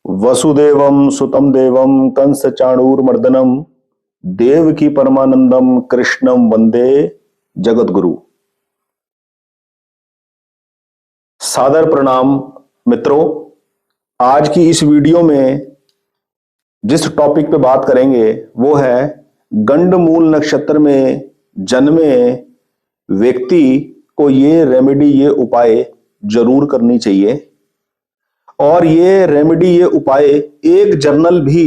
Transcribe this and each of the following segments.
वसुदेवं सुतं देवं कंस चाणूरमर्दनम देवकी परमानंदम कृष्णम वंदे जगतगुरु। सादर प्रणाम मित्रों। आज की इस वीडियो में जिस टॉपिक पे बात करेंगे वो है गंडमूल नक्षत्र में जन्मे व्यक्ति को ये रेमेडी, ये उपाय जरूर करनी चाहिए। और ये रेमेडी, ये उपाय एक जर्नल भी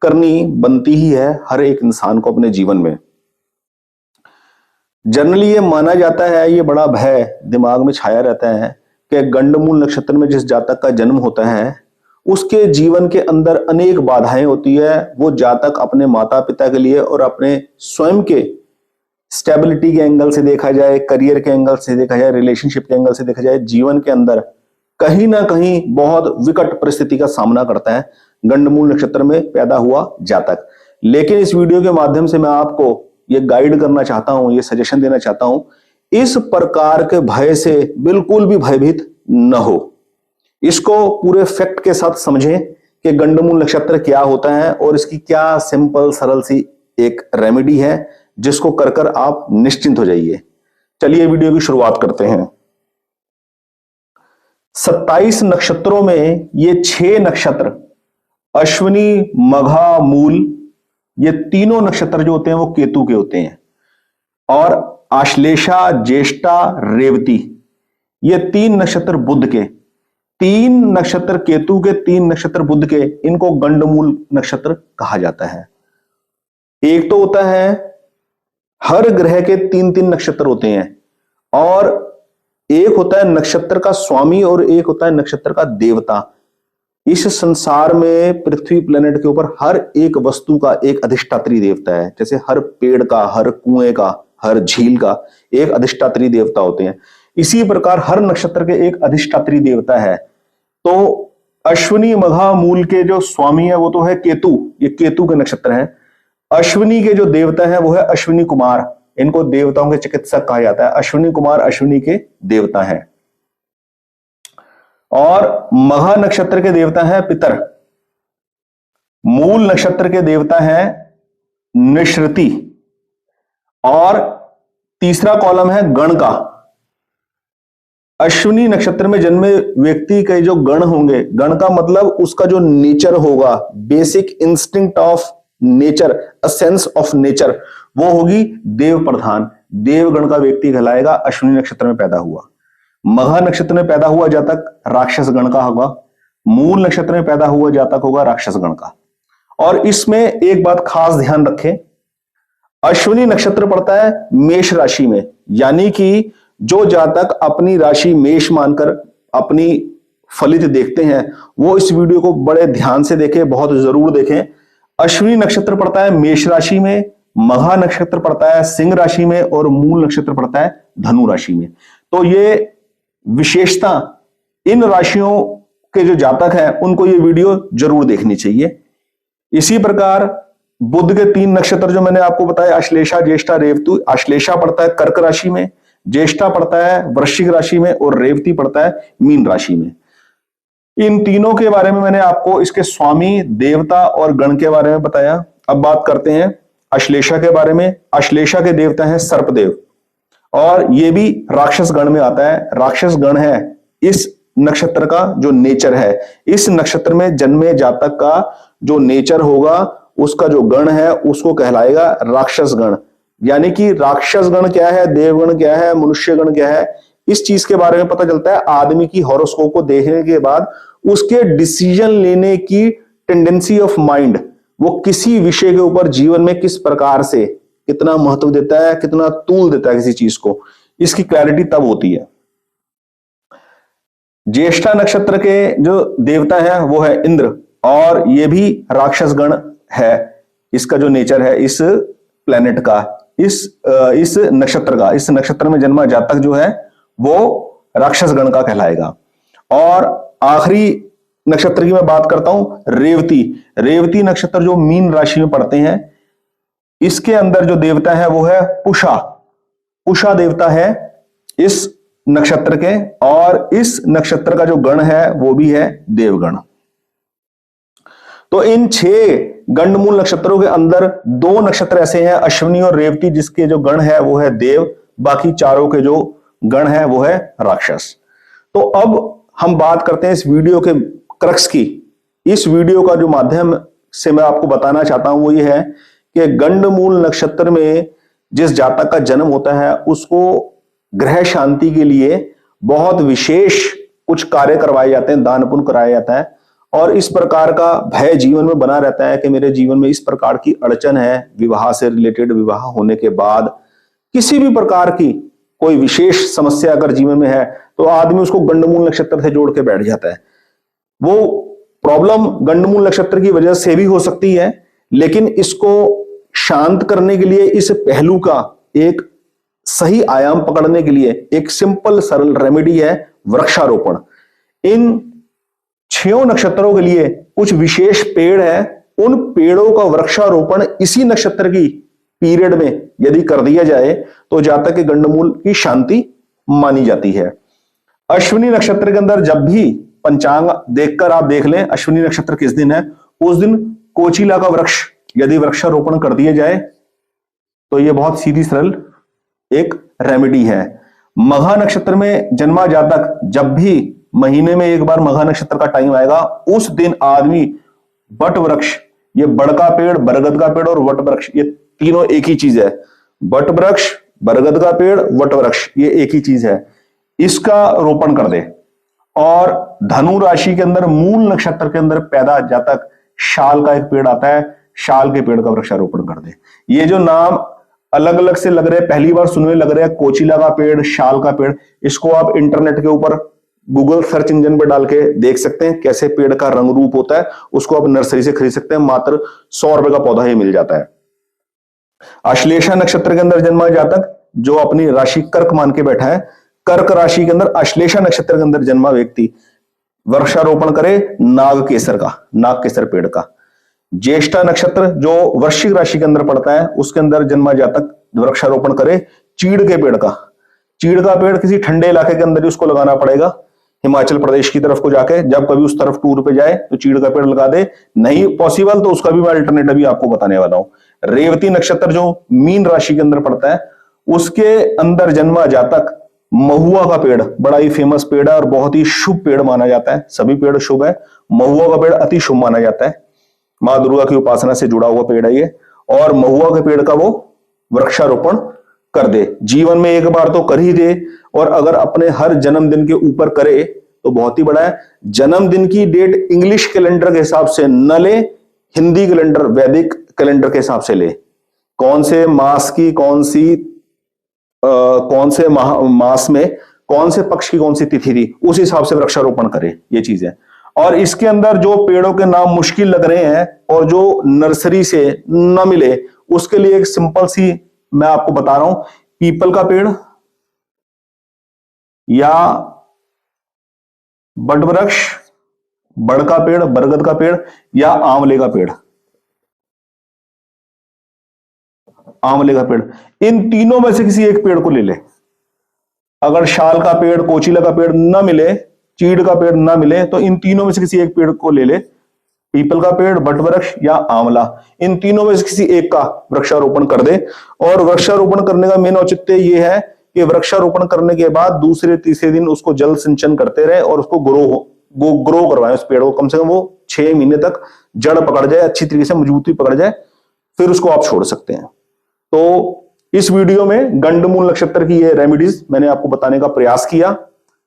करनी बनती ही है हर एक इंसान को अपने जीवन में। जनरली ये माना जाता है, ये बड़ा भय दिमाग में छाया रहता है कि गंडमूल नक्षत्र में जिस जातक का जन्म होता है उसके जीवन के अंदर अनेक बाधाएं होती है। वो जातक अपने माता पिता के लिए और अपने स्वयं के स्टेबिलिटी के एंगल से देखा जाए, करियर के एंगल से देखा जाए, रिलेशनशिप के एंगल से देखा जाए, जीवन के अंदर कहीं ना कहीं बहुत विकट परिस्थिति का सामना करता है गंडमूल नक्षत्र में पैदा हुआ जातक। लेकिन इस वीडियो के माध्यम से मैं आपको ये गाइड करना चाहता हूं, ये सजेशन देना चाहता हूं, इस प्रकार के भय से बिल्कुल भी भयभीत न हो। इसको पूरे फैक्ट के साथ समझें कि गंडमूल नक्षत्र क्या होता है और इसकी क्या सिंपल सरल सी एक रेमेडी है जिसको कर कर आप निश्चिंत हो जाइए। चलिए वीडियो की शुरुआत करते हैं। 27 नक्षत्रों में ये 6 नक्षत्र अश्विनी, मघा, मूल, ये तीनों नक्षत्र जो होते हैं वो केतु के होते हैं। और आश्लेषा, ज्येष्ठा, रेवती, ये 3 नक्षत्र बुध के। 3 नक्षत्र केतु के, 3 नक्षत्र बुध के, इनको गंडमूल नक्षत्र कहा जाता है। एक तो होता है हर ग्रह के 3-3 नक्षत्र होते हैं, और एक होता है नक्षत्र का स्वामी और एक होता है नक्षत्र का देवता। इस संसार में पृथ्वी प्लेनेट के ऊपर हर एक वस्तु का एक अधिष्ठात्री देवता है। जैसे हर पेड़ का, हर कुएं का, हर झील का एक अधिष्ठात्री देवता होते हैं, इसी प्रकार हर नक्षत्र के एक अधिष्ठात्री देवता है। तो अश्विनी, मघा, मूल के जो स्वामी है वो तो है केतु, ये केतु के नक्षत्र है। अश्विनी के जो देवता है वो है अश्विनी कुमार, इनको देवताओं के चिकित्सक कहा जाता है। अश्विनी कुमार अश्विनी के देवता हैं। और मघा नक्षत्र के देवता हैं पितर। मूल नक्षत्र के देवता हैं निश्रुति। और तीसरा कॉलम है गण का। अश्विनी नक्षत्र में जन्मे व्यक्ति के जो गण होंगे, गण का मतलब उसका जो नेचर होगा, basic instinct of nature, a sense of nature, वो होगी देव प्रधान। देवगण का व्यक्ति कहलाएगा अश्विनी नक्षत्र में पैदा हुआ। मघा नक्षत्र में पैदा हुआ जातक राक्षस गण का होगा। मूल नक्षत्र में पैदा हुआ जातक होगा राक्षस गण का। और इसमें एक बात खास ध्यान रखें, अश्विनी नक्षत्र पड़ता है मेष राशि में, यानी कि जो जातक अपनी राशि मेष मानकर अपनी फलित देखते हैं वो इस वीडियो को बड़े ध्यान से देखें, बहुत जरूर देखें। अश्विनी नक्षत्र पड़ता है मेष राशि में, मघा नक्षत्र पड़ता है सिंह राशि में, और मूल नक्षत्र पड़ता है धनु राशि में। तो ये विशेषता इन राशियों के जो जातक हैं उनको ये वीडियो जरूर देखनी चाहिए। इसी प्रकार बुध के 3 नक्षत्र जो मैंने आपको बताया, अश्लेषा, ज्येष्ठा, रेवती। अश्लेषा पड़ता है कर्क राशि में, ज्येष्ठा पड़ता है वृश्चिक राशि में, और रेवती पड़ता है मीन राशि में। इन तीनों के बारे में मैंने आपको इसके स्वामी, देवता और गण के बारे में बताया। अब बात करते हैं अश्लेषा के बारे में। अश्लेषा के देवता है सर्पदेव, और ये भी राक्षस गण में आता है। राक्षस गण है इस नक्षत्र का जो नेचर है। इस नक्षत्र में जन्मे जातक का जो नेचर होगा, उसका जो गण है उसको कहलाएगा राक्षस गण। यानी कि राक्षस गण क्या है, देवगण क्या है, मनुष्य गण क्या है, इस चीज के बारे में पता चलता है आदमी की हॉरोस्कोप को देखने के बाद। उसके डिसीजन लेने की टेंडेंसी ऑफ माइंड, वो किसी विषय के ऊपर जीवन में किस प्रकार से कितना महत्व देता है, कितना तूल देता है किसी चीज को, इसकी क्लैरिटी तब होती है। ज्येष्ठा नक्षत्र के जो देवता है वो है इंद्र, और ये भी राक्षस गण है। इसका जो नेचर है इस प्लेनेट का, इस नक्षत्र का, इस नक्षत्र में जन्मा जातक जो है वो राक्षस गण का कहलाएगा। और आखिरी नक्षत्र की मैं बात करता हूं, रेवती। रेवती नक्षत्र जो मीन राशि में पड़ते हैं, इसके अंदर जो देवता है वो है पुषा। पुषा देवता है इस नक्षत्र के, और इस नक्षत्र का जो गण है वो भी है देवगण। तो इन 6 गंडमूल नक्षत्रों के अंदर 2 नक्षत्र ऐसे हैं अश्विनी और रेवती, जिसके जो गण है वो है देव, बाकी चारों के जो गण है वो है राक्षस। तो अब हम बात करते हैं इस वीडियो के क्रक्स की। इस वीडियो का जो माध्यम से मैं आपको बताना चाहता हूं वो ये है कि गंडमूल नक्षत्र में जिस जातक का जन्म होता है उसको ग्रह शांति के लिए बहुत विशेष कुछ कार्य करवाए जाते हैं, दान पुण्य कराया जाता है, और इस प्रकार का भय जीवन में बना रहता है कि मेरे जीवन में इस प्रकार की अड़चन है, विवाह से रिलेटेड, विवाह होने के बाद किसी भी प्रकार की कोई विशेष समस्या अगर जीवन में है तो आदमी उसको गंडमूल नक्षत्र से जोड़ के बैठ जाता है। वो प्रॉब्लम गंडमूल नक्षत्र की वजह से भी हो सकती है, लेकिन इसको शांत करने के लिए इस पहलू का एक सही आयाम पकड़ने के लिए एक सिंपल सरल रेमेडी है वृक्षारोपण। इन 6 नक्षत्रों के लिए कुछ विशेष पेड़ है, उन पेड़ों का वृक्षारोपण इसी नक्षत्र की पीरियड में यदि कर दिया जाए तो जातक के गंडमूल की शांति मानी जाती है। अश्विनी नक्षत्र के अंदर जब भी पंचांग देखकर आप देख लें अश्विनी नक्षत्र किस दिन है, उस दिन कोचिला का वृक्ष यदि वृक्षारोपण कर दिया जाए तो यह बहुत सीधी सरल एक रेमेडी है। मघा नक्षत्र में जन्मा जातक जब भी महीने में एक बार मघा नक्षत्र का टाइम आएगा उस दिन आदमी वट वृक्ष, ये बड़ का पेड़, बरगद का पेड़ और वट वृक्ष, ये तीनों एक ही चीज है। वट वृक्ष, बरगद का पेड़, वट वृक्ष, ये एक ही चीज है, इसका रोपण कर दे। और धनु राशि के अंदर मूल नक्षत्र के अंदर पैदा जातक शाल का एक पेड़ आता है, शाल के पेड़ का वृक्षारोपण कर दे। ये जो नाम अलग अलग से लग रहे हैं, पहली बार सुनने लग रहे हैं, कोचिला का पेड़, शाल का पेड़, इसको आप इंटरनेट के ऊपर गूगल सर्च इंजन पे डाल के देख सकते हैं कैसे पेड़ का रंग रूप होता है। उसको आप नर्सरी से खरीद सकते हैं, मात्र 100 रुपए का पौधा ही मिल जाता है। अश्लेषा नक्षत्र के अंदर जन्मा जातक जो अपनी राशि कर्क मान के बैठा है, कर्क राशि के अंदर अश्लेषा नक्षत्र के अंदर जन्मा व्यक्ति वृक्षारोपण करे नाग केसर पेड़ का। ज्येष्ठा नक्षत्र जो वृश्चिक राशि के अंदर पड़ता है उसके अंदर जन्मा जातक वृक्षारोपण करे चीड़ के पेड़ का। चीड़ का पेड़ किसी ठंडे इलाके के अंदर ही उसको लगाना पड़ेगा, हिमाचल प्रदेश की तरफ को जाके जब कभी उस तरफ टूर पे जाए तो चीड़ का पेड़ लगा दे, नहीं पॉसिबल तो उसका भी मैं अल्टरनेट अभी आपको बताने वाला हूं। रेवती नक्षत्र जो मीन राशि के अंदर पड़ता है उसके अंदर जन्मा जातक महुआ का पेड़, बड़ा ही फेमस पेड़ है और बहुत ही शुभ पेड़ माना जाता है, सभी पेड़ शुभ है, महुआ का पेड़ अति शुभ माना जाता है, मां दुर्गा की उपासना से जुड़ा हुआ पेड़ है ये, और महुआ के पेड़ का वो वृक्षारोपण कर दे। जीवन में एक बार तो कर ही दे, और अगर अपने हर जन्मदिन के ऊपर करे तो बहुत ही बड़ा है। जन्मदिन की डेट इंग्लिश कैलेंडर के हिसाब से न ले, हिंदी कैलेंडर वैदिक कैलेंडर के हिसाब से ले। कौन से मास की कौन से मास में कौन से पक्ष की कौन सी तिथि थी उस हिसाब से वृक्षारोपण करे, ये चीज है। और इसके अंदर जो पेड़ों के नाम मुश्किल लग रहे हैं और जो नर्सरी से न मिले उसके लिए एक सिंपल सी मैं आपको बता रहा हूं, पीपल का पेड़ या बट वृक्ष, बड़ का पेड़, बरगद का पेड़ या आंवले का पेड़, आंवले का पेड़, इन तीनों में से किसी एक पेड़ को ले ले। अगर शाल का पेड़, कोचिला का पेड़ ना मिले, चीड़ का पेड़ ना मिले तो इन तीनों में से किसी एक पेड़ को ले ले, पीपल का पेड़, बट वृक्ष या आंवला, इन तीनों में से किसी एक का वृक्षारोपण कर दे। और वृक्षारोपण करने का मेन औचित्य यह है कि वृक्षारोपण करने के बाद दूसरे तीसरे दिन उसको जल सिंचन करते रहे और उसको ग्रो करवाएं उस पेड़ को, कम से कम वो 6 महीने तक जड़ पकड़ जाए, अच्छी तरीके से मजबूती पकड़ जाए, फिर उसको आप छोड़ सकते हैं। तो इस वीडियो में गंडमूल नक्षत्र की ये रेमेडीज मैंने आपको बताने का प्रयास किया।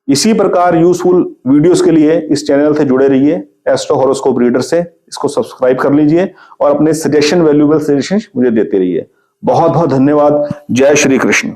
इसी प्रकार यूजफुल वीडियोस के लिए इस चैनल से जुड़े रहिए, एस्ट्रो हॉरोस्कोप रीडर से इसको सब्सक्राइब कर लीजिए और अपने सजेशन, वैल्यूएबल सजेशन मुझे देते रहिए। बहुत बहुत धन्यवाद। जय श्री कृष्ण।